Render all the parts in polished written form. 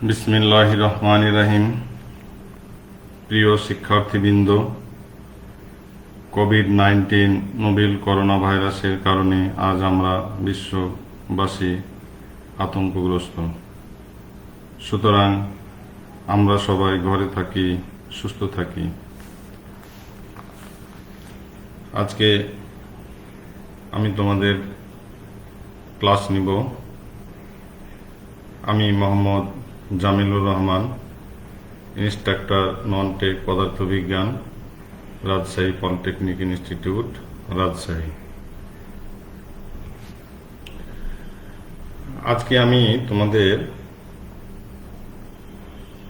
বিসমিল্লাহির রহমানির রহিম। প্রিয় শিক্ষার্থীবৃন্দ, কোভিড-19 নোভেল করোনা ভাইরাসের কারণে আজ আমরা বিশ্ববাসী আতঙ্কগ্রস্ত। সুতরাং আমরা সবাই ঘরে থাকি, সুস্থ থাকি। আজকে আমি তোমাদের ক্লাস নিব। আমি Mohammad Jamilur Rahman, instructor non tech পদার্থবিজ্ঞান, রাজশাহী পলিটেকনিক ইনস্টিটিউট, রাজশাহী। আজকে আমি তোমাদের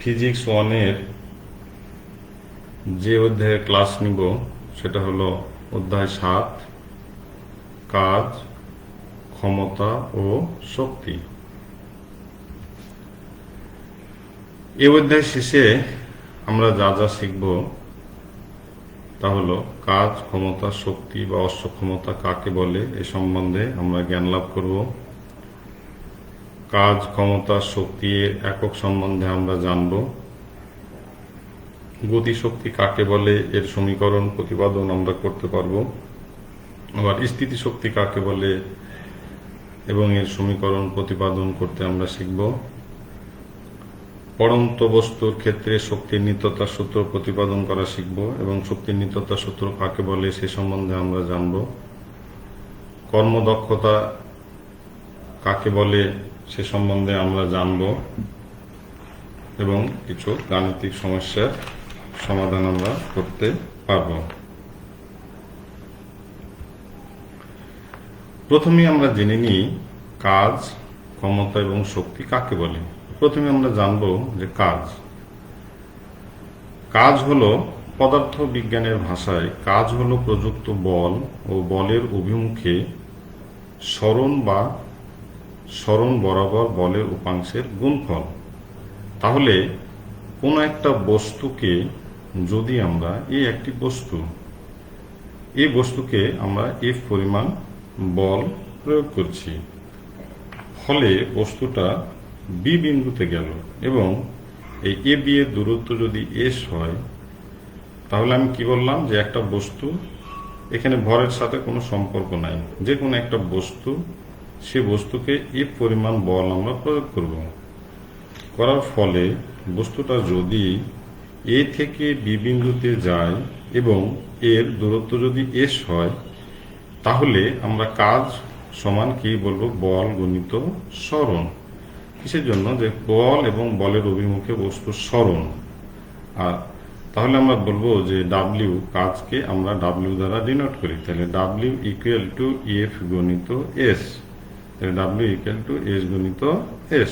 ফিজিক্স 1-এর যে অধ্যায়ের ক্লাস নিব সেটা হলো অধ্যায় 7, কাজ, ক্ষমতা ও শক্তি। এই অধ্যায় শেষে আমরা যা যা শিখব তা হলো কাজ, ক্ষমতা, শক্তি বা অশ্বক্ষমতা কাকে বলে এ সম্বন্ধে আমরা জ্ঞান লাভ করব। কাজ, ক্ষমতা, শক্তির একক সম্বন্ধে আমরা জানব। গতিশক্তি কাকে বলে এর সমীকরণ প্রতিপাদন আমরা করতে পারব। আবার স্থিতিশক্তি কাকে বলে এবং এর সমীকরণ প্রতিপাদন করতে আমরা শিখব। পড়ন্ত বস্তুর ক্ষেত্রে শক্তির নিত্যতার সূত্র প্রতিপাদন করা শিখব এবং শক্তির নিত্যতার সূত্র কাকে বলে সে সম্বন্ধে আমরা জানব। কর্মদক্ষতা কাকে বলে সে সম্বন্ধে আমরা জানব এবং কিছু গাণিতিক সমস্যার সমাধান আমরা করতে পারব। প্রথমে আমরা জেনে নিই কাজ, ক্ষমতা এবং শক্তি কাকে বলে। প্রথমে আমরা জানব যে কাজ হলো পদার্থ বিজ্ঞানের ভাষায় কাজ হলো প্রযুক্ত বল ও বলের অভিমুখে সরণ বরাবর বলের উপাংশের গুণফল। তাহলে কোন একটা বস্তুকে যদি আমরা এই বস্তুকে আমরা এফ পরিমাণ বল প্রয়োগ করছি, ফলে বস্তুটা বি বিন্দুতে গেল এবং এই এ বি এর দূরত্ব যদি এস হয়, তাহলে আমি কি বললাম যে একটা বস্তু, এখানে ভরের সাথে কোনো সম্পর্ক নাই, যে কোনো একটা বস্তু, সে বস্তুকে এফ পরিমাণ বল আমরা প্রয়োগ করব। করার ফলে বস্তুটা যদি এ থেকে বি বিন্দুতে যায় এবং এর দূরত্ব যদি এস হয়, তাহলে আমরা কাজ সমান কি বলবো? বল গুণিত সরণ। কিসের জন্য? যে বল এবং বলের অভিমুখে বস্তুর সরণ। আর তাহলে আমরা বলবো যে ডাব্লিউ, কাজকে আমরা ডাব্লিউ দ্বারা ডিনোট করি। তাহলে ডাব্লিউ ইকুয়াল টু এফ গুণিত এস। তাহলে ডাব্লিউ ইকুয়াল টু এস গুণিত এস।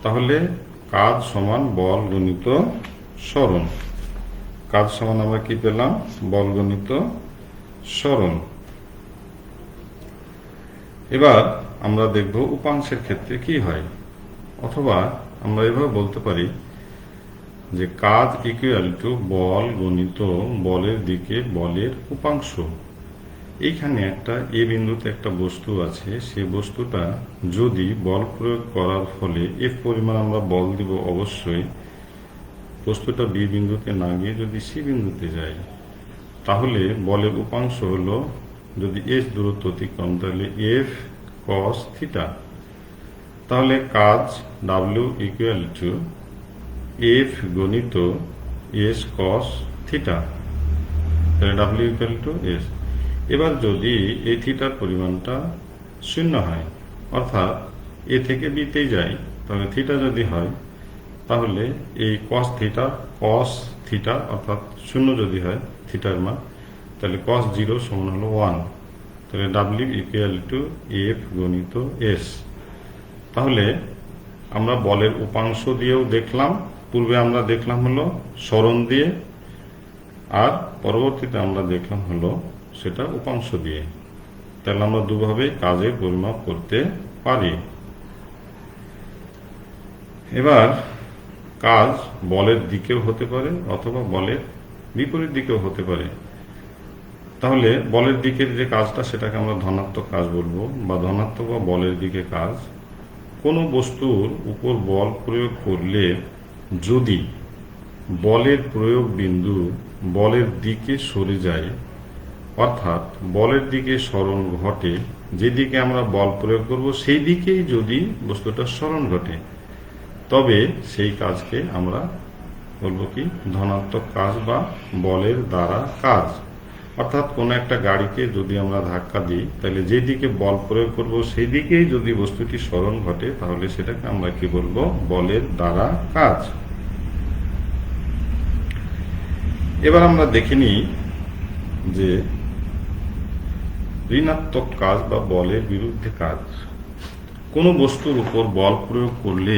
তাহলে কাজ সমান বল গুণিত সরণ। কাজ সমান আমরা কি পেলাম? বল গুণিত সরণ। এবার আমরা দেখব উপাংশের ক্ষেত্রে কি হয়। অথবা আমরা এভাবে বলতে পারি যে কাজ ইকুয়াল টু বল গুণিত বলের দিকে বলের উপাংশ। এইখানে একটা এ বিন্দুতে একটা বস্তু আছে, সে বস্তুটা যদি বল প্রয়োগ করার ফলে এফ পরিমাণ আমরা বল দিব, অবশ্যই বস্তুটা বি বিন্দুতে না গিয়ে যদি সি বিন্দুতে যায়, তাহলে বলের উপাংশ হলো, যদি এস দূরত্ব অতিক্রম, তাহলে এফ কস থিটা। তাহলে কাজ ডাব্লিউ ইকুয়াল টু এফ গণিত এস কস থিটা। তাহলে ডাব্লিউ ইকুয়াল টু এস। এবার যদি এই থিটার পরিমাণটা 0 হয়, অর্থাৎ এ থেকে বিতেই যায়, তাহলে থিটা যদি হয়, তাহলে এই কস থিটা অর্থাৎ 0 যদি হয় থিটার মান, তাহলে কস 0 সমান হলো 1। তাহলে ডাব্লিউ ইকুয়াল টু এফ গণিত এস। তাহলে আমরা বলের উপাংশ দিয়েও দেখলাম, পূর্বে আমরা দেখলাম হলো সরণ দিয়ে, আর পরবর্তীতে আমরা দেখলাম হলো সেটা উপাংশ দিয়ে। তাহলে আমরা দুভাবে কাজের পরিমাপ করতে পারি। এবার কাজ বলের দিকেও হতে পারে অথবা বলের বিপরীত দিকেও হতে পারে। তাহলে বলের দিকের যে কাজটা, সেটাকে আমরা ধনাত্মক কাজ বলবো, বা ধনাত্মক বা বলের দিকে কাজ। কোনো বস্তুর উপর বল প্রয়োগ করলে যদি বলের প্রয়োগ বিন্দু বলের দিকে সরে যায়, অর্থাৎ বলের দিকে সরণ ঘটে, যেদিকে আমরা বল প্রয়োগ করব সেই দিকেই যদি বস্তুটা সরণ ঘটে, তবে সেই কাজকে আমরা বলবো কি ধনাত্মক কাজ বা বলের দ্বারা কাজ। অর্থাৎ কোনো একটা গাড়িকে যদি আমরা ধাক্কা দিই, তাহলে যেদিকে বল প্রয়োগ করব সেই দিকেই যদি বস্তুটি সরণ ঘটে, তাহলে সেটাকে আমরা কি বলবো বলের দ্বারা কাজ। এবার আমরা দেখে নিই যে ঋণাত্মক কাজ বা বলের বিরুদ্ধে কাজ। কোনো বস্তুর উপর বল প্রয়োগ করলে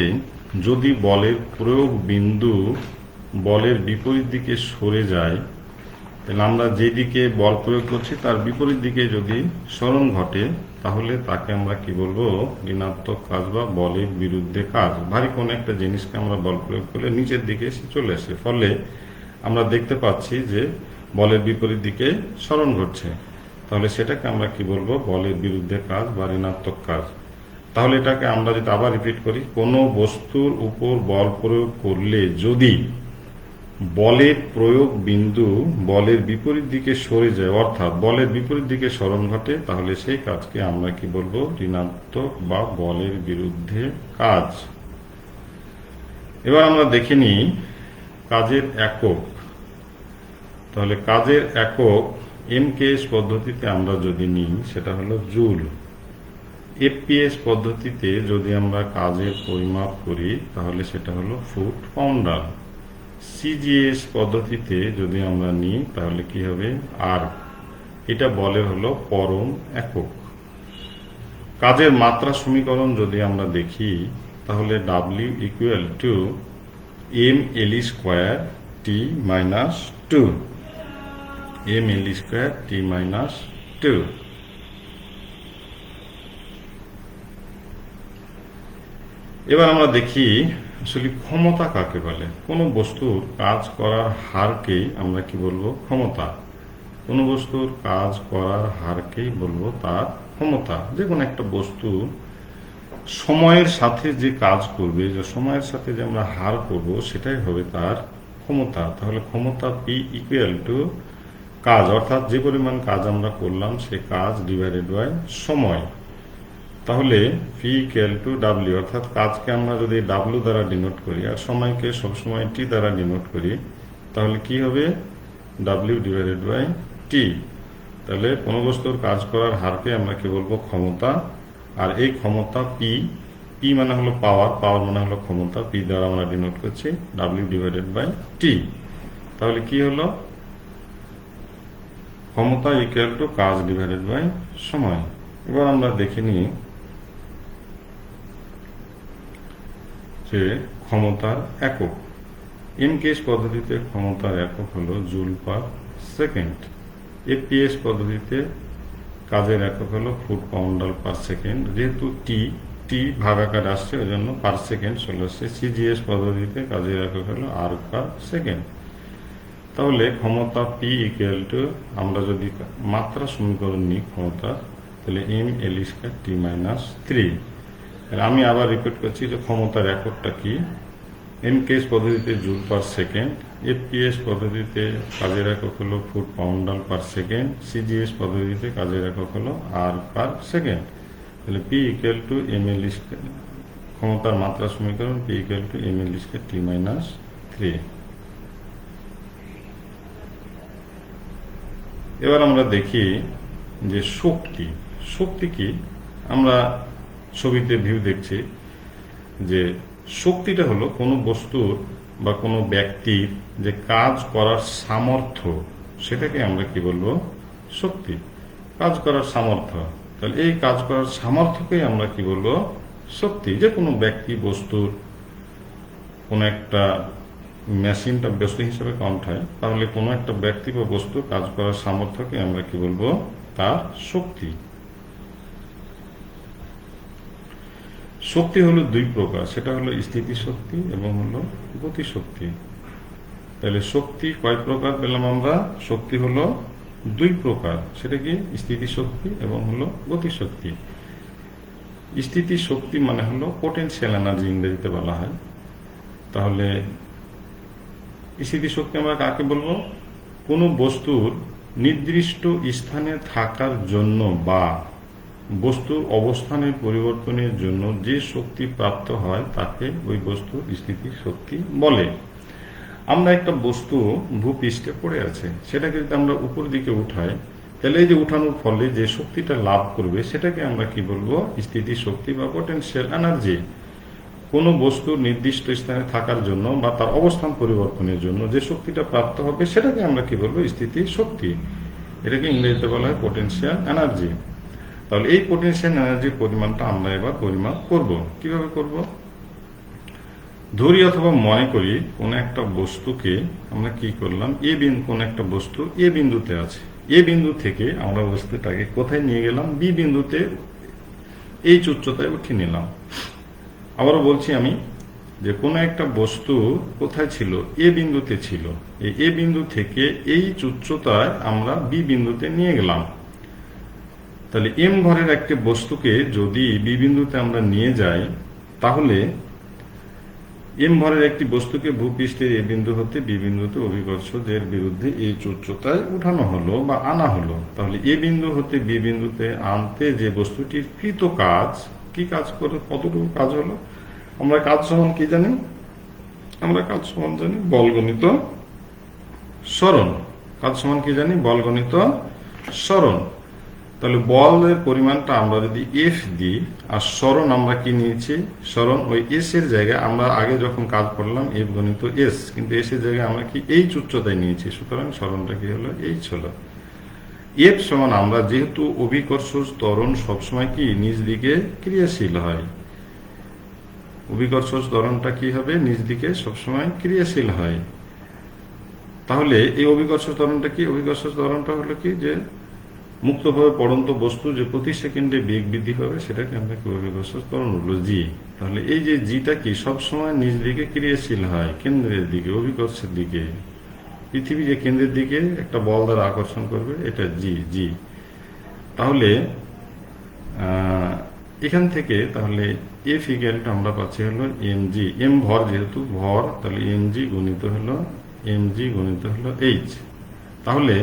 যদি বলের প্রয়োগ বিন্দু বলের বিপরীত দিকে সরে যায়, তাহলে আমরা যেদিকে বল প্রয়োগ করছি তার বিপরীত দিকে যদি সরণ ঘটে, তাহলে তাকে আমরা কি বলবো ঋণাত্মক কাজ বা বলের বিরুদ্ধে কাজ। ভারী কোনো একটা জিনিসকে আমরা বল প্রয়োগ করলে নিচের দিকে এসে চলে আসে, ফলে আমরা দেখতে পাচ্ছি যে বলের বিপরীত দিকে সরণ ঘটছে, তাহলে সেটাকে আমরা কি বলবো বলের বিরুদ্ধে কাজ বা ঋণাত্মক কাজ। তাহলে এটাকে আমরা যদি আবার রিপিট করি, কোনো বস্তুর উপর বল প্রয়োগ করলে যদি বলের প্রয়োগ বিন্দু বলের বিপরীত দিকে সরে যায়, অর্থাৎ বলের বিপরীত দিকে সরণ ঘটে, তাহলে সেই কাজকে আমরা কি বলবো ঋণাত্মক বা বলের বিরুদ্ধে কাজ। এবার আমরা দেখে নিই কাজের একক। তাহলে কাজের একক এমকেএস পদ্ধতিতে আমরা যদি নিই সেটা হলো জুল। এফপিএস পদ্ধতিতে যদি আমরা কাজের পরিমাপ করি তাহলে সেটা হলো ফুট পাউন্ডার। সিজিএস পদ্ধতিতে যদি আমরা নিই তাহলে কি হবে আর্ক। এটা বলের হলো পরম একক। কাজের মাত্রা সমীকরণ যদি আমরা দেখি তাহলে W equal to ml square T minus 2, ml square T minus 2। এবার আমরা দেখি আসলে ক্ষমতা কাকে বলে। কোনো বস্তুর কাজ করার হারকেই আমরা কি বলবো ক্ষমতা। কোনো বস্তুর কাজ করার হারকেই বলবো তার ক্ষমতা। যে কোনো একটা বস্তু সময়ের সাথে যে কাজ করবে, যে সময়ের সাথে যে আমরা হার করব, সেটাই হবে তার ক্ষমতা। তাহলে ক্ষমতা পি ইকুয়াল টু কাজ, অর্থাৎ যে পরিমাণ কাজ আমরা করলাম সে কাজ ডিভাইডেড বাই সময়। তাহলে পি ইকুয়াল টু ডাব্লিউ, অর্থাৎ কাজকে আমরা যদি ডাব্লিউ দ্বারা ডিনোট করি আর সময়কে সবসময় টি দ্বারা ডিনোট করি, তাহলে কি হবে ডাব্লিউ ডিভাইডেড বাই টি। তাহলে কোনো বস্তুর কাজ করার হারকে আমরা কি বলবো ক্ষমতা। আর এই ক্ষমতা পি, পি মানে হলো পাওয়ার, পাওয়ার মানে হলো ক্ষমতা, পি দ্বারা আমরা ডিনোট করছি ডাব্লিউ ডিভাইডেড বাই টি। তাহলে কি হলো ক্ষমতা ইকুয়াল টু কাজ ডিভাইডেড বাই সময়। এবার আমরা দেখে নিই যে ক্ষমতার একক। এমকেএস পদ্ধতিতে ক্ষমতার একক হলো জুল পার সেকেন্ড। এফপিএস পদ্ধতিতে কাজের একক হলো ফুট পাউন্ডার পার সেকেন্ড। যেহেতু টি ভাগাকার আসছে ওই জন্য পার সেকেন্ড চলে আসছে। সিজিএস পদ্ধতিতে কাজের একক হলো আর পার সেকেন্ড। তাহলে ক্ষমতা পি ইকুয়াল টু, আমরা যদি মাত্রা সমীকরণ নিই ক্ষমতা, তাহলে ml স্কয়ার টি মাইনাস 3। আমি আবার রিপিট করছি যে ক্ষমতার এককটা কি। এমকেএস পদ্ধতিতে জুল পার সেকেন্ড, এফপিএস পদ্ধতিতে কাজের একক হলো foot ponder per second, CGS পদ্ধতিতে কাজের একক হলো আর পার সেকেন্ড। তাহলে P equal to ml square, ক্ষমতার মাত্রা সমীকরণ P equal to ml square T minus 3। এবার আমরা দেখি যে শক্তি। শক্তি কি, আমরা ছবিতে ভিউ দেখছি যে শক্তিটা হলো কোনো বস্তুর বা কোনো ব্যক্তির যে কাজ করার সামর্থ্য, সেটাকে আমরা কি বলবো শক্তি। কাজ করার সামর্থ্য, তাহলে এই কাজ করার সামর্থ্যকেই আমরা কি বলবো শক্তি। যে কোনো ব্যক্তি বস্তুর কোনো একটা মেশিনটা বস্তু হিসেবে কাউন্ট হয়, তাহলে কোনো একটা ব্যক্তি বা বস্তু কাজ করার সামর্থ্যকে আমরা কি বলবো তার শক্তি। শক্তি হলো দুই প্রকার, সেটা হলো স্থিতিশক্তি এবং হলো গতিশক্তি। তাহলে শক্তি কয় প্রকার পেলাম আমরা, শক্তি হলো দুই প্রকার, সেটা কি স্থিতিশক্তি এবং হলো গতিশক্তি। স্থিতি শক্তি মানে হলো পোটেনশিয়াল এনার্জি ইংরেজিতে বলা হয়। তাহলে স্থিতি শক্তি আমরা কাকে বলবো? কোনো বস্তুর নির্দিষ্ট স্থানে থাকার জন্য বা বস্তুর অবস্থানের পরিবর্তনের জন্য যে শক্তি প্রাপ্ত হয় তাকে ওই বস্তুর স্থিতি শক্তি বলে। আমরা একটা বস্তু ভূপৃষ্ঠে পড়ে আছে, সেটাকে যদি আমরা উপর দিকে উঠাই, তাহলে এই যে উঠানোর ফলে যে শক্তিটা লাভ করবে সেটাকে আমরা কি বলবো? স্থিতি শক্তি বা পোটেনশিয়াল এনার্জি। কোনো বস্তুর নির্দিষ্ট স্থানে থাকার জন্য বা তার অবস্থান পরিবর্তনের জন্য যে শক্তিটা প্রাপ্ত হবে সেটাকে আমরা কি বলবো? স্থিতি শক্তি। এটাকে ইংরেজিতে বলা হয় পোটেনশিয়াল এনার্জি। তাহলে এই পোটেনশিয়াল এনার্জির পরিমাণটা আমরা এবার পরিমাপ করব। কিভাবে করব? ধরি অথবা মনে করি কোন একটা বস্তুকে আমরা কি করলাম, কোন একটা বস্তু এ বিন্দুতে আছে। এ বিন্দু থেকে আমরা বস্তুটাকে কোথায় নিয়ে গেলাম? বি বিন্দুতে এই উচ্চতায় উঠিয়ে নিলাম। আবারও বলছি আমি যে কোনো একটা বস্তু কোথায় ছিল? এ বিন্দুতে ছিল। এই এ বিন্দু থেকে এই উচ্চতায় আমরা বি বিন্দুতে নিয়ে গেলাম। তাহলে এম ভরের একটি বস্তুকে যদি বি বিন্দুতে আমরা নিয়ে যাই, তাহলে এম ভরের একটি বস্তুকে ভূপৃষ্ঠের এ বিন্দু হতে বি বিন্দুতে অভিকর্ষজের বিরুদ্ধে এই উচ্চতায় উঠানো হলো বা আনা হলো। তাহলে এ বিন্দু হতে বি বিন্দুতে আনতে যে বস্তুটির কৃত কাজ, কি কাজ করে, কতটুকু কাজ হলো? আমরা কাজ সমান কি জানি? আমরা কাজ সমান জানি বল গণিত সরণ। কাজ সমান কি জানি? বল গণিত সরণ। তাহলে বলের পরিমাণটা আমরা যদি এফ দিই, আর সরণ আমরা কি নিয়েছি? সরণ ওই এস এর জায়গায় আমরা আগে যখন কাজ করলাম এফ গণিত এস, কিন্তু এস এর জায়গায় আমরা কি এইচ উচ্চতায় নিয়েছি, সুতরাং সরণটা কি হলো? এইচ হলো। এফ সমান আমরা যেহেতু অভিকর্ষ ত্বরণ সবসময় কি নিজ দিকে ক্রিয়াশীল হয়, অভিকর্ষ ত্বরণটা কি হবে? নিজ দিকে সবসময় ক্রিয়াশীল হয়। তাহলে এই অভিকর্ষ ত্বরণটা কি? অভিকর্ষ ত্বরণটা হলো কি, যে মুক্তভাবে পড়ন্ত বস্তু যে প্রতি সেকেন্ডে বেগ বৃদ্ধি পাবে সেটাকে আমরা কি অভিকর্ষ ত্বরণ হলো জি। তাহলে এই যে জিটা কি সবসময় নিজ দিকে ক্রিয়াশীল হয়, কেন্দ্রের দিকে, অভিকর্ষের দিকে। পৃথিবী যে কেন্দ্রের দিকে একটা বল দ্বারা আকর্ষণ করবে, এটা জি জি। তাহলে এখান থেকে তাহলে এফ ইকুয়ালটা আমরা পাচ্ছি হলো এম জি। এম ভর, যেহেতু ভর, তাহলে এম জি গুণিত হলো এইচ। তাহলে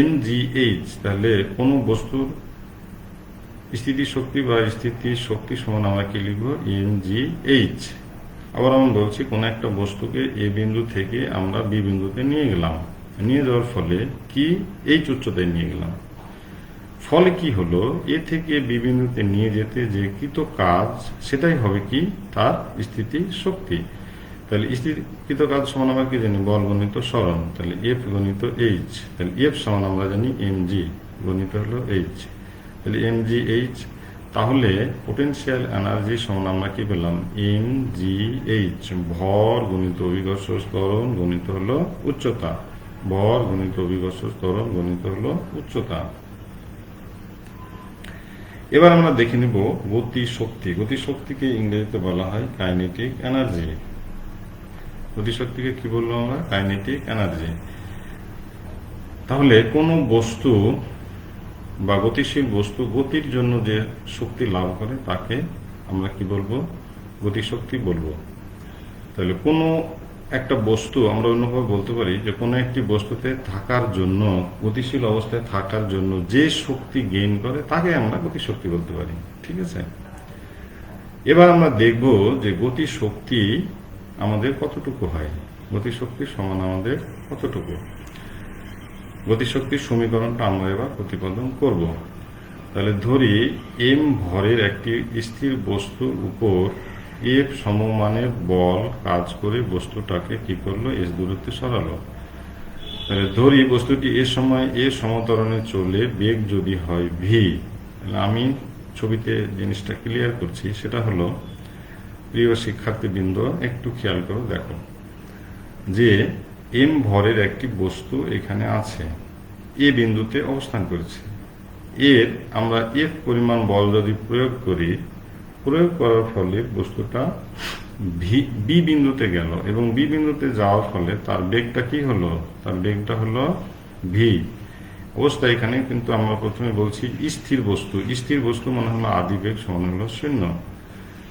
NGH, তাহলে কোন বস্তুর স্থিতি শক্তি বা স্থিতি শক্তি সমান আমরা কি লিখবো? NGH। আবার আমরা বলছি কোন একটা বস্তুকে এ বিন্দু থেকে আমরা বি বিন্দুতে নিয়ে গেলাম, নিয়ে যাওয়ার ফলে কি এইচ উচ্চতায় নিয়ে গেলাম। ফলে কি হলো? এ থেকে বি বিন্দুতে নিয়ে যেতে যে কৃত কাজ সেটাই হবে কি? তার স্থিতি শক্তি। তাহলে স্থিতিকৃত কাজ সমান আমরা কি জানি? বল গণিত সরণ। তাহলে এফ গণিত এইচ। তাহলে এফ সমান আমরা জানি এম জি গণিত হলো এইচ। তাহলে এম জি এইচ। তাহলে পোটেনশিয়াল এনার্জি সমান আমরা কি পেলাম? M G H. ভর গণিত অভিকর্ষ ত্বরণ গণিত হলো উচ্চতা। ভর গণিত অভিকর্ষ ত্বরণ গণিত হলো উচ্চতা। এবার আমরা দেখে নিব গতি শক্তি। গতি শক্তিকে ইংরেজিতে বলা হয় কাইনেটিক এনার্জি। গতিশক্তিকে কি বলবো আমরা? Kinetic energy. তাহলে কোন বস্তু বা গতিশীল বস্তু গতির জন্য যে শক্তি লাভ করে তাকে আমরা কি বলবো? গতিশক্তি বলবো। তাহলে কোনো একটা বস্তু আমরা অন্যভাবে বলতে পারি যে কোনো একটি বস্তুতে থাকার জন্য, গতিশীল অবস্থায় থাকার জন্য যে শক্তি গেইন করে তাকে আমরা গতিশক্তি বলতে পারি। ঠিক আছে, এবার আমরা দেখব যে গতিশক্তি আমাদের কতটুকু হয়। গতিশক্তি সমান আমাদের কতটুকু? গতিশক্তির সমীকরণটা আমরা এবার প্রতিপাদন করব। তাহলে ধরি এম ভরের একটি স্থির বস্তুর উপর এফ সমমানের বল কাজ করে বস্তুটাকে কি করলো? এস দূরত্বে সরালো। তাহলে ধরি বস্তুটি এ সময় এ সমতরণে চলে বেগ যদি হয় ভি। তাহলে আমি ছবিতে জিনিসটা ক্লিয়ার করছি, সেটা হলো প্রিয় শিক্ষার্থীবৃন্দ একটু খেয়াল করে দেখো যে এম ভরের একটি বস্তু এখানে আছে, এ বিন্দুতে অবস্থান করেছে। এর আমরা এফ পরিমাণ বল যদি প্রয়োগ করি, প্রয়োগ করার ফলে বস্তুটা বি বিন্দুতে গেল এবং বি বিন্দুতে যাওয়ার ফলে তার বেগটা কি হলো? তার বেগটা হলো ভি। অবস্থা এখানে কিন্তু আমরা প্রথমে বলছি স্থির বস্তু। স্থির বস্তু মানে হলো আদিবেগ সমান হলো 0।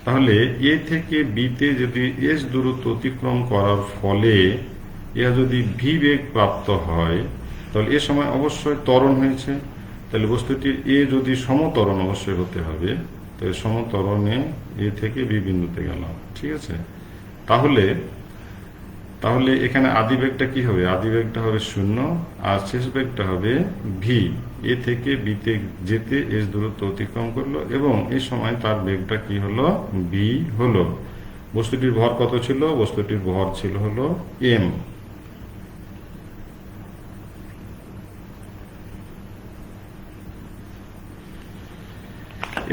তাহলে এ থেকে বিতে যদি এস দূরত্ব অতিক্রম করার ফলে ইহা যদি ভি বেগ প্রাপ্ত হয়, তাহলে এ সময় অবশ্যই ত্বরণ হয়েছে। তাহলে বস্তুটির এ যদি সমত্বরণ অবশ্যই হতে হবে, তাহলে সমত্বরণে এ থেকে বি বিন্দুতে গেলাম, ঠিক আছে। তাহলে তাহলে এখানে আদি বেগটা কি হবে? আদি বেগটা হবে 0 আর শেষ বেগটা হবে ভি। এ থেকে বিতে যেতে এস দূরত্ব অতিক্রম করলো এবং এই সময় তার বেগটা কি হলো? ভি হলো। বস্তুটির ভর কত ছিল? বস্তুটির ভর ছিল হলো এম।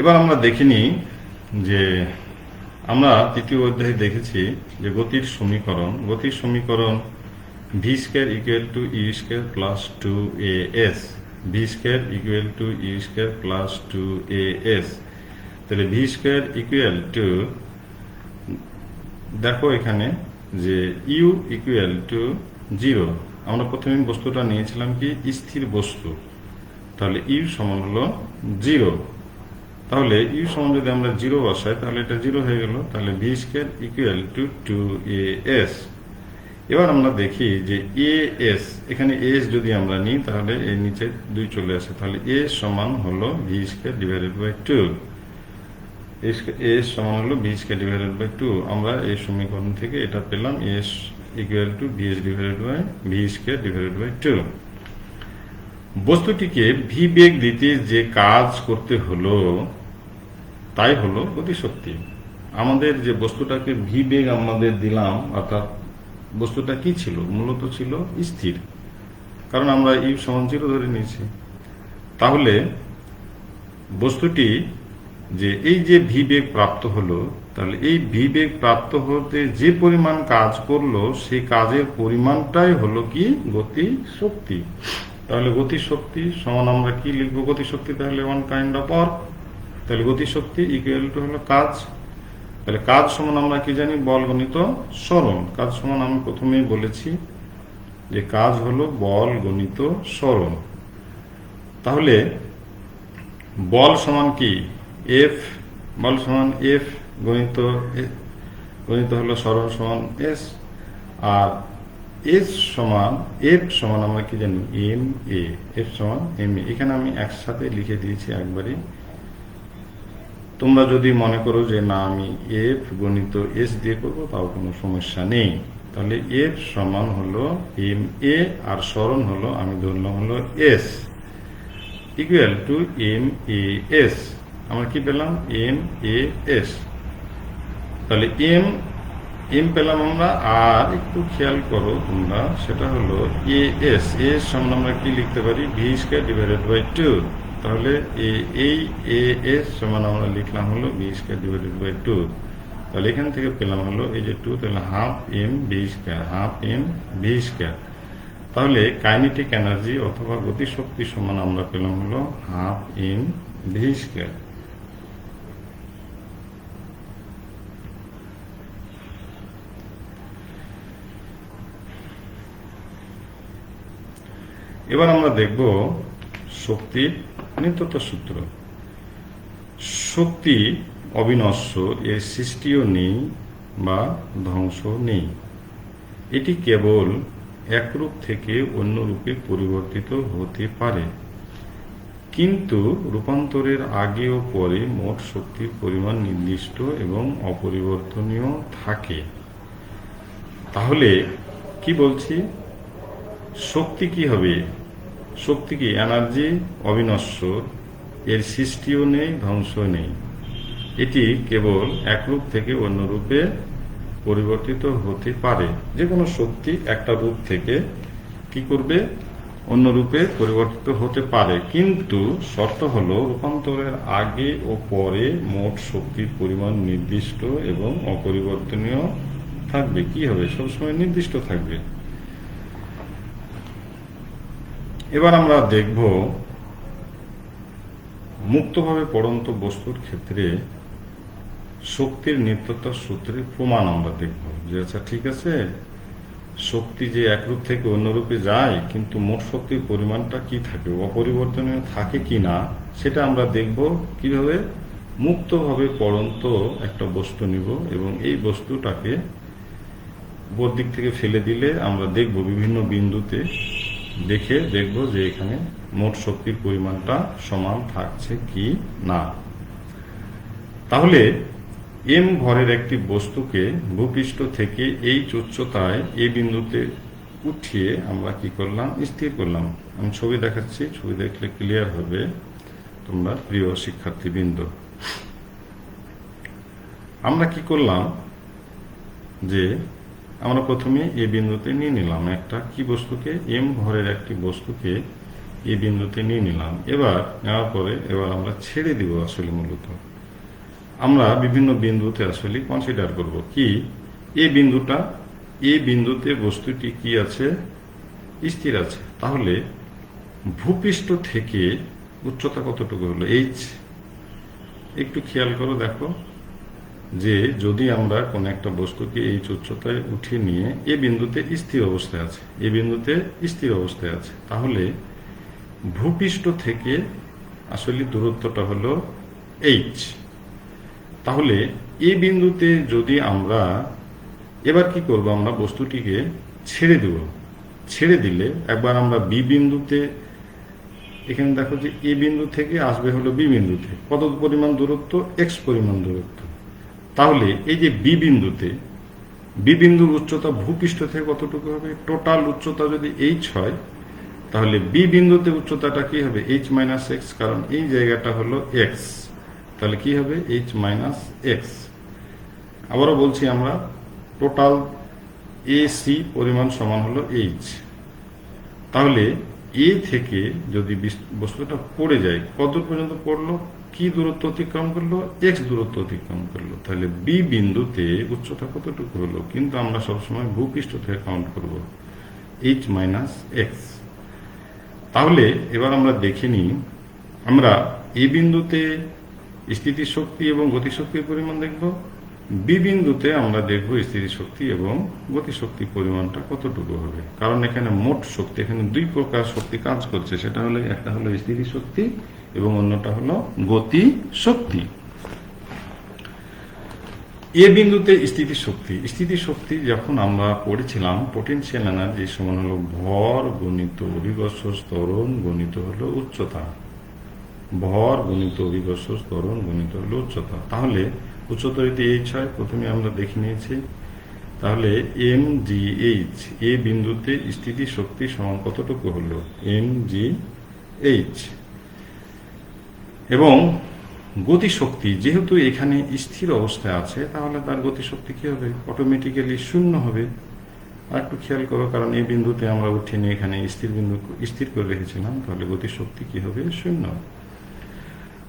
এবার আমরা দেখিনি যে আমরা তৃতীয় অধ্যায়ে দেখেছি যে গতির সমীকরণ ভি স্কয়ার ইকুয়াল টু ই square plus 2as, V square equal two ই স্কয়ার প্লাস 2as। তাহলে ভি স্কয়ার ইকুয়াল টু, দেখো এখানে যে ইউ ইকুয়াল টু 0। আমরা প্রথমে বস্তুটা নিয়েছিলাম কি স্থির বস্তু, তাহলে ইউ সমান হলো 0। তাহলে ইউ সমান যদি আমরা 0 বসাই তাহলে এটা 0 হয়ে গেল। তাহলে V square equal two 2as। এবার আমরা দেখি যে এস, এখানে এস যদি আমরা নিই তাহলে এর নিচে 2 চলে আসে, তাহলে এ সমান হলো V square divided by 2। S সমান হলো ভি স্কয়ার ডিভাইডেড বাই 2। আমরা এই সমীকরণ থেকে এটা পেলাম S equal to VS divided by V square divided by 2। বস্তুটিকে ভি বেগ দিতে যে কাজ করতে হলো তাই হলো গতিশক্তি। আমাদের যে বস্তুটাকে ভি বেগ আমাদের দিলাম, অর্থাৎ বস্তুটা কি ছিল? মূলত ছিল স্থির, কারণ আমরা ইউ সমান 0 ধরে নিয়েছি। তাহলে বস্তুটি যে এই যে ভি বেগ প্রাপ্ত হলো, তাহলে এই ভি বেগ প্রাপ্ত হতে যে পরিমাণ কাজ করলো সেই কাজের পরিমাণটাই হলো কি? গতি শক্তি। তাহলে গতি শক্তি সমান আমরা কি লিখবো? গতি শক্তি তাহলে ওয়ান কাইন্ড অফ ওয়ার্ক। তাহলে গতি শক্তি ইকুয়াল টু হলো কাজ। তাহলে কাজ সমান আমরা কি জানি? বল গণিত সরণ। কাজ সমান আমি প্রথমেই বলেছি যে কাজ হলো বল গণিত সরণ। তাহলে বল সমান কি? এফ। বল সমান এফ গণিত হলো সরণ সমান এস। আর এস সমান এফ সমান আমরা কি জানি? M A. এফ সমান এম এ। এখানে আমি একসাথে লিখে দিয়েছি একবারই। তোমরা যদি মনে করো যে না আমি এফ গণিত এস দিয়ে করবো, তাও কোনো সমস্যা নেই। তাহলে এফ সমান হলো এম এ আর সরণ হলো আমি ধরলাম হলো S equal to M A S. আমরা কি পেলাম? M A S. তাহলে এম পেলাম আমরা। আর একটু খেয়াল করো তোমরা, সেটা হলো এ এস। এস সমান আমরা কি লিখতে পারি? V square divided by 2। তাহলে এই এ এস সমান আমরা লিখলাম হলো ভি স্কয়ার ডিভাইডেড বাই 2। তাহলে এখান থেকে পেলাম হলো এই যে 2, তাহলে half M V square, half M V square. তাহলে কাইনেটিক এনার্জি অথবা গতিশক্তি সমান আমরা পেলাম হলো হাফ এম ভি স্কয়ার। এবার আমরা দেখব শক্তির নিত্যতা সূত্র। শক্তি অবিনশ্বর, এর সৃষ্টিও নেই বা ধ্বংস নেই। এটি কেবল এক রূপ থেকে অন্য রূপে পরিবর্তিত হতে পারে, কিন্তু রূপান্তরের আগে ও পরে মোট শক্তির পরিমাণ নির্দিষ্ট এবং অপরিবর্তনীয় থাকে। তাহলে কি বলছি? শক্তি কি হবে? শক্তি কি? এনার্জি অবিনশ্বর, এর সৃষ্টিও নেই, ধ্বংস নেই। এটি কেবল এক রূপ থেকে অন্য রূপে পরিবর্তিত হতে পারে। যে কোনো শক্তি একটা রূপ থেকে কি করবে? অন্য রূপে পরিবর্তিত হতে পারে, কিন্তু শর্ত হলো রূপান্তরের আগে ও পরে মোট শক্তির পরিমাণ নির্দিষ্ট এবং অপরিবর্তনীয় থাকবে। কি হবে? সবসময় নির্দিষ্ট থাকবে। এবার আমরা দেখব মুক্তভাবে পড়ন্ত বস্তুর ক্ষেত্রে শক্তির নিত্যতার সূত্রের প্রমাণ আমরা দেখব। যে আচ্ছা ঠিক আছে, শক্তি যে এক রূপ থেকে অন্য রূপে যায়, কিন্তু মোট শক্তির পরিমাণটা কি থাকে, অপরিবর্তনীয় থাকে কি না, সেটা আমরা দেখব কিভাবে। মুক্তভাবে পড়ন্ত একটা বস্তু নিব এবং এই বস্তুটাকে উপর দিক থেকে ফেলে দিলে আমরা দেখব বিভিন্ন বিন্দুতে দেখে দেখব যে এখানে মোট শক্তির পরিমাণটা সমান থাকছে কি না। তাহলে এম ভরের একটি বস্তুকে ভূপৃষ্ঠ থেকে এই উচ্চতায় এই বিন্দুতে উঠিয়ে আমরা কি করলাম, স্থির করলাম। আমি ছবি দেখাচ্ছি, ছবি দেখলে ক্লিয়ার হবে তোমরা প্রিয় শিক্ষার্থীবৃন্দ। আমরা কি করলাম যে আমরা প্রথমে এই বিন্দুতে নিয়ে নিলাম একটা কি বস্তুকে, এম ভরের একটি বস্তুকে এই বিন্দুতে নিয়ে নিলাম। এবার নেওয়ার পরে এবার আমরা ছেড়ে দিব। আসলে মূলত আমরা বিভিন্ন বিন্দুতে আসলে কনসিডার করব কি, এই বিন্দুটা, এই বিন্দুতে বস্তুটি কি আছে, স্থির আছে। তাহলে ভূপৃষ্ঠ থেকে উচ্চতা কতটুকু হলো, এইচ। একটু খেয়াল করো, দেখো যে যদি আমরা কোন একটা বস্তুকে এই উচ্চতায় উঠিয়ে নিয়ে এই বিন্দুতে স্থির অবস্থায় আছে, এই বিন্দুতে স্থির অবস্থায় আছে, তাহলে ভূপৃষ্ঠ থেকে আসলে দূরত্বটা হলো এইচ। তাহলে এই বিন্দুতে যদি আমরা এবার কি করব, আমরা বস্তুটিকে ছেড়ে দেব। ছেড়ে দিলে একবার আমরা বি বিন্দুতে, এখানে দেখো যে এ বিন্দু থেকে আসবে হলো বি বিন্দুতে কত পরিমাণ দূরত্ব, এক্স পরিমাণ দূরত্ব। তাহলে এই যে বি বিন্দুতে, বি বিন্দুর উচ্চতা ভূপৃষ্ঠ থেকে কতটুকু হবে, টোটাল উচ্চতা যদি এইচ হয়, তাহলে বি বিন্দুতে উচ্চতাটা কি হবে, এইচ মাইনাস এক্স, কারণ এই জায়গাটা হলো এক্স। তাহলে কি হবে, এইচ মাইনাস এক্স। আবারও বলছি আমরা, টোটাল এ সি পরিমাণ সমান হলো এইচ। তাহলে এ থেকে যদি বস্তুটা পড়ে যায়, কত পর্যন্ত পড়লো, কি দূরত্ব অতিক্রম করলো, এক্স দূরত্ব অতিক্রম করলো। তাহলে বি বিন্দুতে উচ্চতা কতটুকু হলো, কিন্তু আমরা সবসময় ভূপৃষ্ঠ থেকে কাউন্ট করব, এইচ মাইনাস এক্স। তাহলে এবার আমরা দেখে নিই, আমরা এই বিন্দুতে স্থিতিশক্তি এবং গতিশক্তির পরিমাণ দেখব, বি বিন্দুতে আমরা দেখব স্থিতিশক্তি এবং গতিশক্তির পরিমাণটা কতটুকু হবে। কারণ এখানে মোট শক্তি, এখানে দুই প্রকার শক্তি কাজ করছে, সেটা হলো একটা হলো স্থিতিশক্তি এবং অন্যটা হলো গতি শক্তি। এ বিন্দুতে স্থিতিশক্তি, স্থিতিশক্তি যখন আমরা পড়েছিলাম, পোটেনশিয়াল এনার্জি সমান হলো ভর গুণিত অভিকর্ষ ত্বরণ গুণিত হলো উচ্চতা। ভর গুণিত অভিকর্ষ ত্বরণ গুণিত হলো উচ্চতা। তাহলে উচ্চতা যদি এইচ হয়, প্রথমে আমরা দেখে নিয়েছি, তাহলে এম জি এইচ, এ বিন্দুতে স্থিতিশক্তি সমান কতটুকু হলো, এম জি এইচ। এবং গতিশক্তি যেহেতু এখানে স্থির অবস্থায় আছে, তাহলে তার গতিশক্তি কি হবে, অটোমেটিক্যালি শূন্য হবে। আর একটু খেয়াল করো, কারণ এই বিন্দুতে আমরা উঠে নিয়ে এখানে স্থির করে রেখেছিলাম, তাহলে গতিশক্তি কি হবে, শূন্য।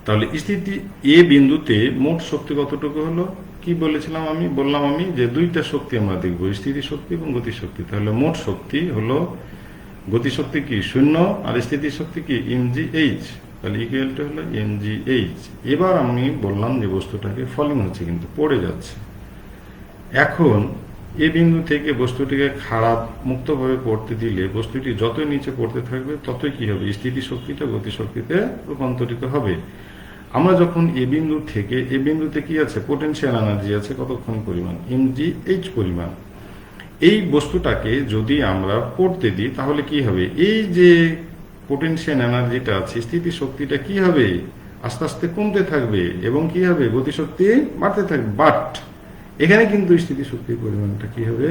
তাহলে স্থিতি এ বিন্দুতে মোট শক্তি কতটুকু হলো, কি বলেছিলাম আমি, বললাম আমি যে দুইটা শক্তি আমরা দেখবো, স্থিতিশক্তি এবং গতিশক্তি। তাহলে মোট শক্তি হলো, গতিশক্তি কি শূন্য, আর স্থিতিশক্তি কি এম জি এইচ, তাহলে ইকুয়ালটা হলো এম জি এইচ। এবার আমি বললাম যে বস্তুটাকে ফলিং হচ্ছে, কিন্তু পড়ে যাচ্ছে। এখন এ বিন্দু থেকে বস্তুটিকে খাড়া মুক্তভাবে পড়তে দিলে বস্তুটি যতই নিচে পড়তে থাকবে ততই কি হবে, স্থিতিশক্তিটা গতিশক্তিতে রূপান্তরিত হবে। আমরা যখন এ বিন্দু থেকে, এ বিন্দুতে কি আছে, পোটেনশিয়াল এনার্জি আছে কতক্ষণ পরিমাণ, এম জি এইচ পরিমাণ। এই বস্তুটাকে যদি আমরা পড়তে দিই, তাহলে কি হবে, এই যে পোটেনশিয়াল এনার্জিটা আছে, স্থিতিশক্তিটা কি হবে, আস্তে আস্তে কমতে থাকবে এবং কি হবে, গতিশক্তি বাড়তে থাকবে। বাট এখানে কিন্তু স্থিতিশক্তির পরিমাণটা কি হবে,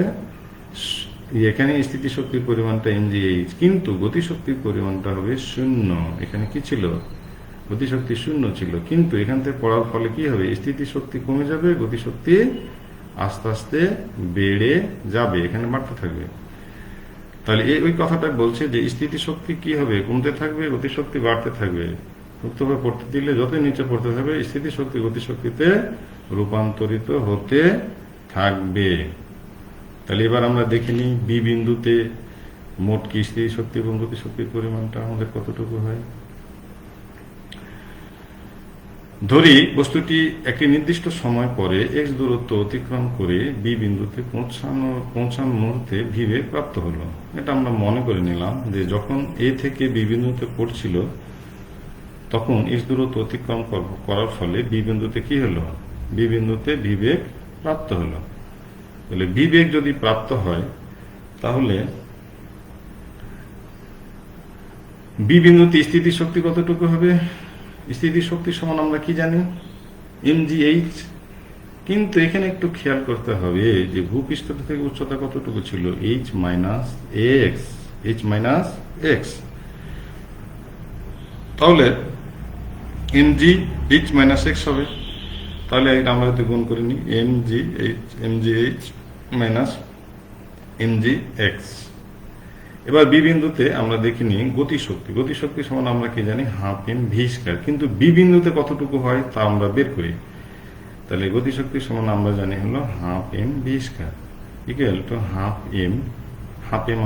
এখানে স্থিতিশক্তির পরিমাণটা এমজিএইচ, কিন্তু গতিশক্তির পরিমাণটা হবে শূন্য। এখানে কি ছিল, গতিশক্তি শূন্য ছিল, কিন্তু এখান থেকে পড়ার ফলে কি হবে, স্থিতিশক্তি কমে যাবে, গতিশক্তি আস্তে আস্তে বেড়ে যাবে, এখানে বাড়তে থাকবে। তাহলে ওই কথাটা বলছে যে স্থিতিশক্তি কি হবে, কমতে থাকবে, গতিশক্তি বাড়তে থাকবে। মুক্তভাবে পড়তে দিলে যতই নিচে পড়তে থাকবে, স্থিতিশক্তি গতিশক্তিতে রূপান্তরিত হতে থাকবে। তাহলে এবার আমরা দেখে নিই, বি বিন্দুতে মোট কি স্থিতিশক্তি এবং গতিশক্তির পরিমাণটা আমাদের কতটুকু হয়। ধরি বস্তুটি একটি নির্দিষ্ট সময় পরে এক্স দূরত্ব অতিক্রম করে বি বিন্দুতে পৌঁছানোর মুহূর্তে ভি বেগ প্রাপ্ত হলো। এটা আমরা মনে করে নিলাম যে যখন এ থেকে বি বিন্দুতে পড়ছিল তখন এক্স দূরত্ব অতিক্রম করার ফলে বি বিন্দুতে কি হলো, বি বিন্দুতে ভি বেগ প্রাপ্ত হলো। তাহলে ভি বেগ যদি প্রাপ্ত হয় তাহলে বি বিন্দুতে স্থিতি শক্তি কতটুকু হবে? স্থিতি শক্তি সমান আমরা কি জানি, mgh। কিন্তু এখানে একটু খেয়াল করতে হবে যে ভূপৃষ্ঠ থেকে উচ্চতা কতটুকু ছিল, h মাইনাস এক্স। তাহলে mgh মাইনাস এক্স হবে। তাহলে এটা আমরা হয়তো গুণ করে নিই, mgh মাইনাস mgx। এবার বি বিন্দুতে আমরা দেখিনি গতিশক্তি সমান আমরা কি জানি, হাফ এম ভি স্কয়ার। কিন্তু বি বিন্দুতে কতটুকু হয় তা আমরা বের করি। তাহলে গতিশক্তি সমান আমরা জানি হলো half M V square equal to half M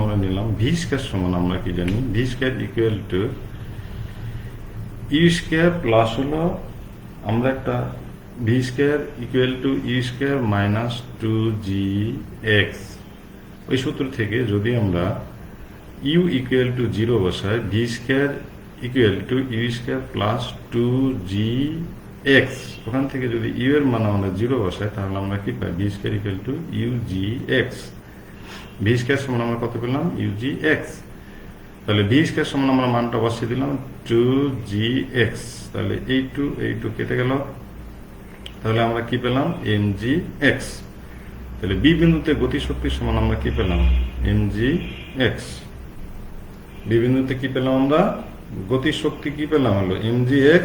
আমরা নিলাম। ভি স্কয়ার সমান আমরা কি জানি, V square equal to U square plus হলো আমরা একটা V square equal to U square minus 2gx। ওই সূত্র থেকে যদি আমরা u ইকুয়াল টু 0 বসায়, V square equal to U square plus 2gx, ওখান থেকে যদি u এর মান আমরা 0 বসাই তাহলে আমরা কি পাই, V square equal to ugx। V square সমান আমরা কত পেলাম, ugx। তাহলে ভি স্কয়ার সমান আমরা মানটা বসিয়ে দিলাম 2gx। তাহলে এই টু কেটে গেল, তাহলে আমরা কি পেলাম, mgx। তাহলে বি বিন্দুতে গতিশক্তি সমান আমরা কি পেলাম, mgx। বি বিন্দুতে কি পেলাম আমরা, গতিশক্তি কি পেলাম হলো mgx।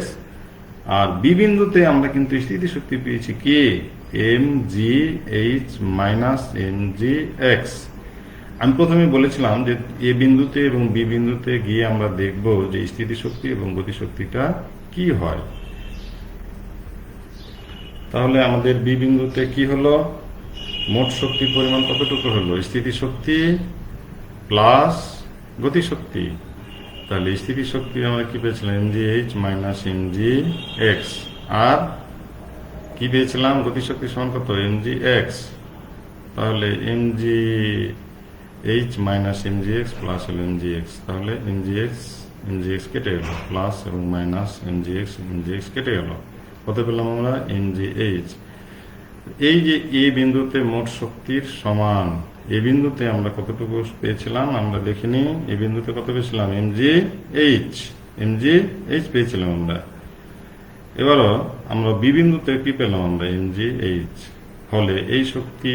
আর বি বিন্দুতে আমরা কিন্তু স্থিতি শক্তি পেয়েছি কি, mgh মাইনাস mgx। আমি প্রথমে বলেছিলাম যে এ বিন্দুতে এবং বি বিন্দুতে গিয়ে আমরা দেখব যে স্থিতি শক্তি এবং গতিশক্তিটা কি হয়। তাহলে আমাদের বি বিন্দুতে কি হলো, মোট শক্তির পরিমাণ কতটুকু হলো, স্থিতি শক্তি প্লাস গতিশক্তি। তাহলে স্থিতি শক্তি আমরা কি পেয়েছিলাম, mgh মাইনাস mgx। আর কি পেয়েছিলাম, গতিশক্তি সমান কত, mgx। তাহলে mgh মাইনাস mgx প্লাস হলো mgx। তাহলে mgx কেটে গেল, প্লাস এবং মাইনাস mgx কেটে গেল, কত পেলাম আমরা, mgh। এই যে এ বিন্দুতে মোট শক্তির সমান, এ বিন্দুতে আমরা কতটুকু পেয়েছিলাম আমরা দেখিনি, এ বিন্দুতে কত পেয়েছিলাম, mgh পেয়েছিলাম আমরা। এবারও আমরা বি বিন্দুতে কি পেলাম আমরা, mgh। ফলে এই শক্তি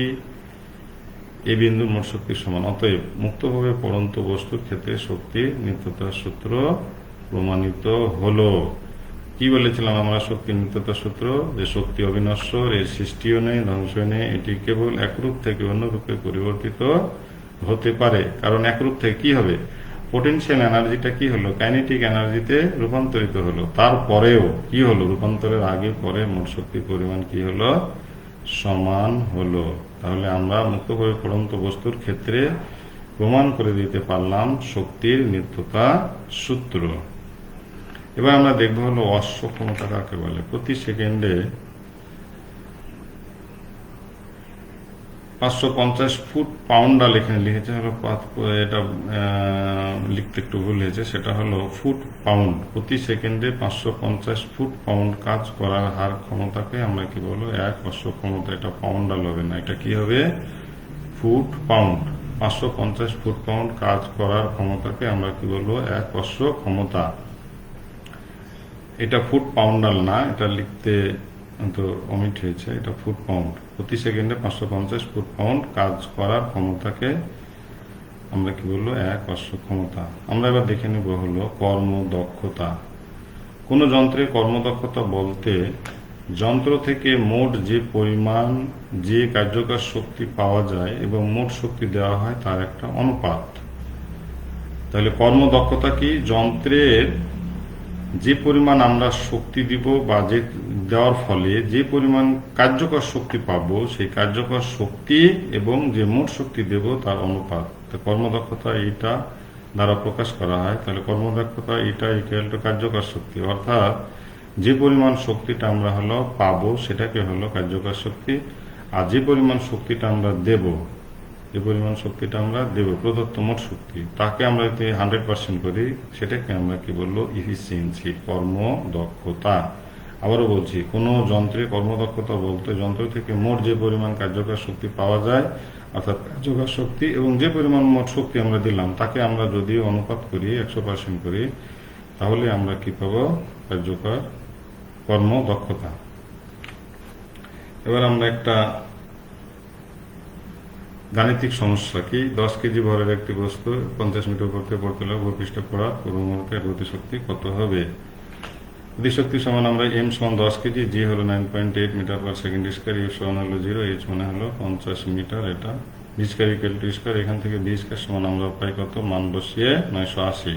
এ বিন্দুর মোট শক্তির সমান। অতএব মুক্তভাবে পড়ন্ত বস্তুর ক্ষেত্রে শক্তির নিত্যতার সূত্র প্রমাণিত হলো। কি বলেছিলাম আমরা, শক্তি নিত্যতার সূত্র, যে শক্তি অবিনশ্বর, এর সৃষ্টিও নেই, ধ্বংসও নেই, এটি কেবল একরূপ থেকে অন্য রূপে পরিবর্তিত হতে পারে। কারণ একরূপ থেকে কি হবে, পোটেনশিয়াল এনার্জিটা কি হলো, কাইনেটিক এনার্জিতে রূপান্তরিত হলো। তারপরেও কি হলো, রূপান্তরের আগে পরে মোট শক্তির পরিমাণ কি হলো, সমান হলো। তাহলে আমরা মুক্তভাবে পড়ন্ত বস্তুর ক্ষেত্রে প্রমাণ করে দিতে পারলাম শক্তির নিত্যতা সূত্র। এবার আমরা দেখবো হলো অশ্ব ক্ষমতা কাকে বলে। প্রতি সেকেন্ডে 550 ফুট পাউন্ডাল এখানে লিখেছে হলো, এটা লিখতে একটু ভুল হয়েছে, সেটা হলো ফুট পাউন্ড। প্রতি সেকেন্ডে 550 ফুট পাউন্ড কাজ করার হার ক্ষমতাকে আমরা কি বলবো, এক অশ্ব ক্ষমতা। এটা পাউন্ডাল হবে না, এটা কি হবে, ফুট পাউন্ড। 550 ফুট পাউন্ড কাজ করার ক্ষমতাকে আমরা কি বলবো, এক অশ্ব ক্ষমতা। এটা ফুট পাউন্ডাল না, এটা লিখতে তো অমিট হয়েছে, এটা ফুট পাউন্ড। প্রতি সেকেন্ডে 550 ফুট পাউন্ড কাজ করার ক্ষমতাকে আমরা কি বলবো, এক অশ্ব ক্ষমতা। আমরা এবার দেখে নেব হলো কর্মদক্ষতা। কোন যন্ত্রের কর্মদক্ষতা বলতে যন্ত্র থেকে মোট যে পরিমাণ যে কার্যকর শক্তি পাওয়া যায় এবং মোট শক্তি দেওয়া হয় তার একটা অনুপাত। তাহলে কর্মদক্ষতা কি, যন্ত্রের যে পরিমাণ আমরা শক্তি দিব বা যে দেওয়ার ফলে যে পরিমাণ কার্যকর শক্তি পাবো সেই কার্যকর শক্তি এবং যে মোট শক্তি দেব তার অনুপাত। তো কর্মদক্ষতা এটা দ্বারা প্রকাশ করা হয়। তাহলে কর্মদক্ষতা এটা ইকুয়াল টু কার্যকর শক্তি, অর্থাৎ যে পরিমাণ শক্তিটা আমরা হলো পাবো সেটাকে হলো কার্যকর শক্তি, আর যে পরিমাণ শক্তিটা আমরা দেব, যে পরিমাণ শক্তিটা আমরা দেব প্রদত্ত মোট শক্তি, তাকে আমরা যদি 100% করি সেটাকে আমরা কি বলবো, ইফিসিয়েন্সি, কর্মদক্ষতা। আবারও বলছি, কোনো যন্ত্রের কর্মদক্ষতা বলতে যন্ত্র থেকে মোট যে পরিমাণ কার্যকর শক্তি পাওয়া যায়, অর্থাৎ কার্যকর শক্তি এবং যে পরিমাণ মোট শক্তি আমরা দিলাম তাকে আমরা যদি অনুপাত করি 100% করি, তাহলে আমরা কি পাবো, কার্যকর কর্মদক্ষতা। এবার আমরা একটা গাণিতিক সমস্যা, কি 10 কেজি ভরের একটি বস্তু 50 মিটার উপর থেকে পড়তে হলে ভূপৃষ্ঠ পড়া পুরো মুহূর্তে গতিশক্তি কত হবে? গতিশক্তি সমান আমরা m সমান 10 কেজি, g হলো 9.8 metre per second square, u সমান হলো 0, h মানে হলো 50 মিটার, এটা b square equal two square, এখান থেকে b স্কয়ার সমান আমরা পাই কত, মান বসিয়ে 980।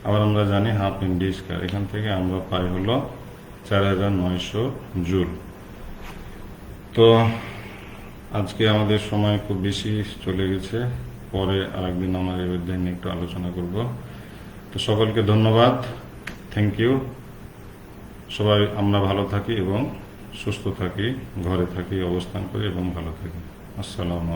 আবার আমরা জানি হাফ ইন ডি স্কয়ার, এখান থেকে আমরা পাই হলো 4900 জুল। তো আজকে আমাদের সময় খুব বেশি চলে গেছে, পরে আরেকদিন আমরা এই অধ্যায় নিয়ে একটু আলোচনা করব। তো সকলকে ধন্যবাদ, থ্যাংক ইউ। সবাই আমরা ভালো থাকি এবং সুস্থ থাকি, ঘরে থাকি, অবস্থান করি এবং ভালো থাকি। আসসালামু আলাইকুম।